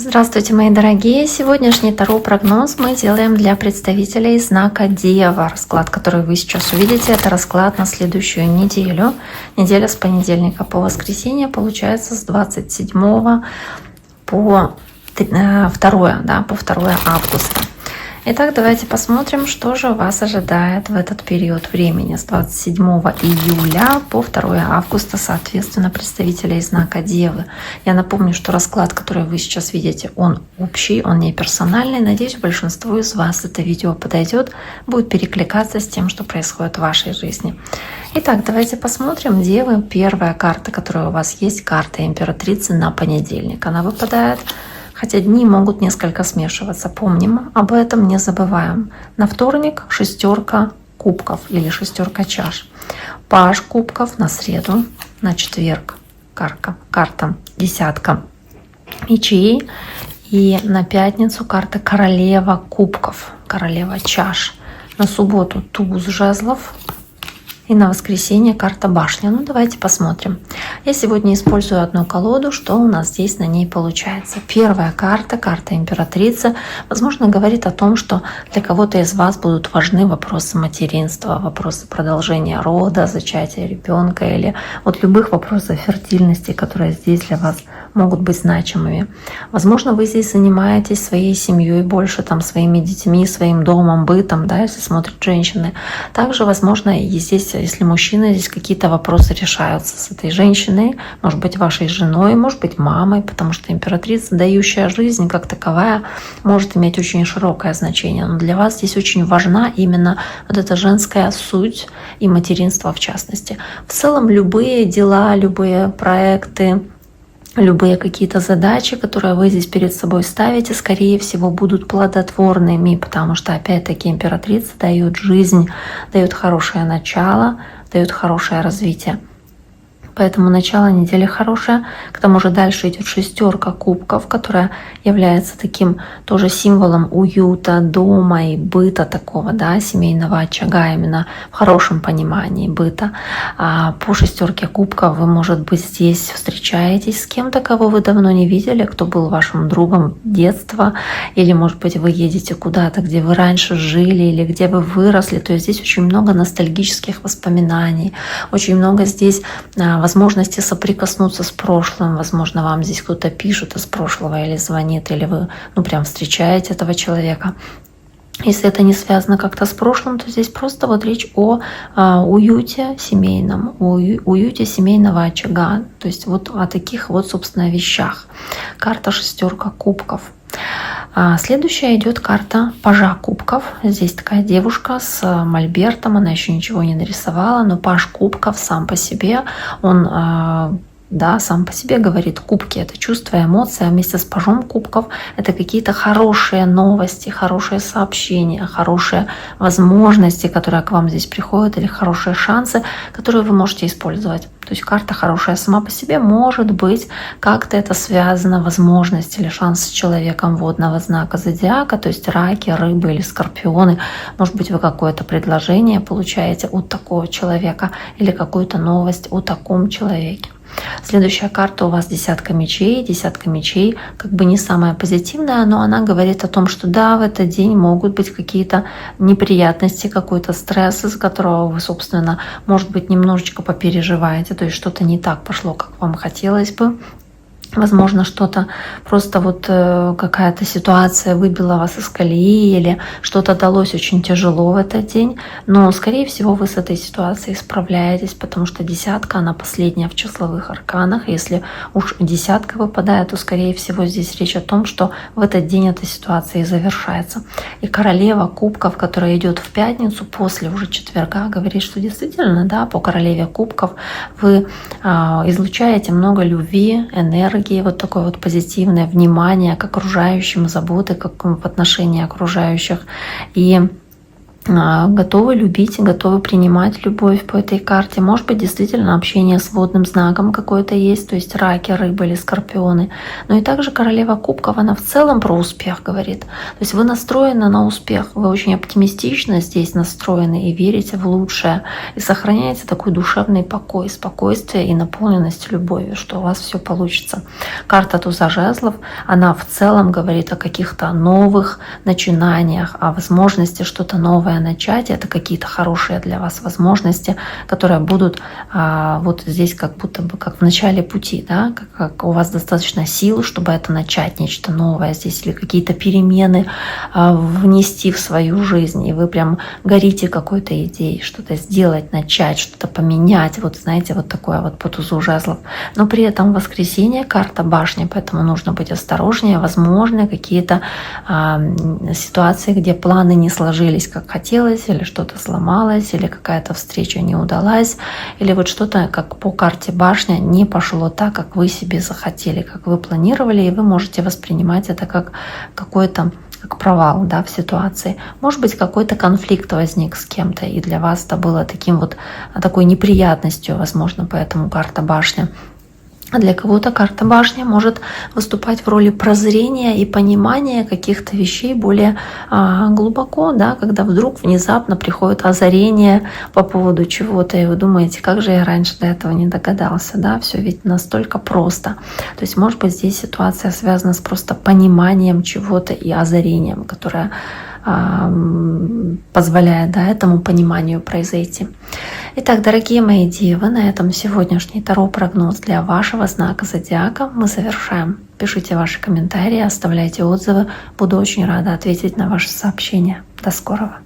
Здравствуйте, мои дорогие! Сегодняшний таро-прогноз мы делаем для представителей знака Дева. Расклад, который вы сейчас увидите, это расклад на следующую неделю. Неделя с понедельника по воскресенье, получается с 27 по 2, по 2 августа. Итак, давайте посмотрим, что же вас ожидает в этот период времени с 27 июля по 2 августа, соответственно, представителей знака Девы. Я напомню, что расклад, который вы сейчас видите, он общий, он не персональный. Надеюсь, большинству из вас это видео подойдет, будет перекликаться с тем, что происходит в вашей жизни. Итак, давайте посмотрим. Девы, первая карта, которая у вас есть, карта императрицы на понедельник. Она выпадает. Хотя дни могут несколько смешиваться. Помним об этом, не забываем. На вторник шестерка кубков или шестерка чаш. Паж кубков на среду, на четверг карта десятка мечей. И на пятницу карта королева кубков, королева чаш. На субботу туз жезлов. И на воскресенье карта башня. Ну, давайте посмотрим. Я сегодня использую одну колоду, что у нас здесь на ней получается. Первая карта, карта императрицы, возможно, говорит о том, что для кого-то из вас будут важны вопросы материнства, вопросы продолжения рода, зачатия ребенка или вот любых вопросов фертильности, которые здесь для вас могут быть значимыми. Возможно, вы здесь занимаетесь своей семьей больше, там, своими детьми, своим домом, бытом, да, если смотрят женщины. Также, возможно, и здесь, если мужчина, здесь какие-то вопросы решаются с этой женщиной, может быть, вашей женой, может быть, мамой, потому что императрица, дающая жизнь как таковая, может иметь очень широкое значение. Но для вас здесь очень важна именно вот эта женская суть и материнство в частности. В целом, любые дела, любые проекты, любые какие-то задачи, которые вы здесь перед собой ставите, скорее всего, будут плодотворными, потому что, опять-таки, императрица дает жизнь, дает хорошее начало, дает хорошее развитие. Поэтому начало недели хорошее. К тому же дальше идет шестерка кубков, которая является таким тоже символом уюта, дома и быта такого, да, семейного очага, именно в хорошем понимании быта. А по шестерке кубков вы, может быть, здесь встречаетесь с кем-то, кого вы давно не видели, кто был вашим другом детства, или, может быть, вы едете куда-то, где вы раньше жили, или где вы выросли. То есть здесь очень много ностальгических воспоминаний, очень много здесь возможности соприкоснуться с прошлым. Возможно, вам здесь кто-то пишет из прошлого или звонит, или вы прям встречаете этого человека. Если это не связано как-то с прошлым, то здесь просто вот речь о уюте семейном, уюте семейного очага. То есть вот о таких вот, собственно, вещах. Карта шестерка кубков. Следующая идет карта пажа кубков. Здесь такая девушка с мольбертом, она еще ничего не нарисовала, но паж кубков сам по себе, он сам по себе говорит, кубки — это чувство, эмоции, а вместе с пажом кубков это какие-то хорошие новости, хорошие сообщения, хорошие возможности, которые к вам здесь приходят, или хорошие шансы, которые вы можете использовать. То есть карта хорошая сама по себе, может быть, как-то это связано, возможность или шанс с человеком водного знака зодиака, то есть раки, рыбы или скорпионы. Может быть, вы какое-то предложение получаете от такого человека или какую-то новость о таком человеке. Следующая карта у вас десятка мечей. Десятка мечей как бы не самая позитивная, но она говорит о том, что да, в этот день могут быть какие-то неприятности, какой-то стресс, из которого вы, собственно, может быть, немножечко попереживаете, то есть что-то не так пошло, как вам хотелось бы. Возможно, что-то просто вот какая-то ситуация выбила вас из колеи или что-то далось очень тяжело в этот день. Но, скорее всего, вы с этой ситуацией справляетесь, потому что десятка, она последняя в числовых арканах. Если уж десятка выпадает, то, скорее всего, здесь речь о том, что в этот день эта ситуация и завершается. И королева кубков, которая идет в пятницу после уже четверга, говорит, что действительно, да, по королеве кубков вы излучаете много любви, энергии, вот такое вот позитивное внимание к окружающим, заботы как в отношении окружающих. И готовы любить, готовы принимать любовь по этой карте. Может быть, действительно общение с водным знаком какое-то есть, то есть раки, рыбы или скорпионы. Но и также королева кубков, она в целом про успех говорит. То есть вы настроены на успех, вы очень оптимистично здесь настроены и верите в лучшее, и сохраняете такой душевный покой, спокойствие и наполненность любовью, что у вас все получится. Карта туза жезлов, она в целом говорит о каких-то новых начинаниях, о возможности что-то новое начать. Это какие-то хорошие для вас возможности, которые будут вот здесь как будто бы как в начале пути, да, как у вас достаточно сил, чтобы это начать, нечто новое здесь, или какие-то перемены внести в свою жизнь, и вы прям горите какой-то идеей, что-то сделать, начать, что-то поменять, вот знаете, вот такое вот по тузу жезлов. Но при этом воскресенье, карта башни, поэтому нужно быть осторожнее, возможно, какие-то ситуации, где планы не сложились, как хотелось, или что-то сломалось, или какая-то встреча не удалась, или вот что-то, как по карте башня, не пошло так, как вы себе захотели, как вы планировали, и вы можете воспринимать это как какой-то как провал, да, в ситуации. Может быть, какой-то конфликт возник с кем-то, и для вас это было такой неприятностью, возможно, поэтому карта башня. А для кого-то карта башни может выступать в роли прозрения и понимания каких-то вещей более глубоко, да, когда вдруг внезапно приходит озарение по поводу чего-то, и вы думаете, как же я раньше до этого не догадался, да, все ведь настолько просто. То есть, может быть, здесь ситуация связана с просто пониманием чего-то и озарением, которое позволяет, да, этому пониманию произойти. Итак, дорогие мои девы, на этом сегодняшний таро-прогноз для вашего знака зодиака мы завершаем. Пишите ваши комментарии, оставляйте отзывы. Буду очень рада ответить на ваши сообщения. До скорого!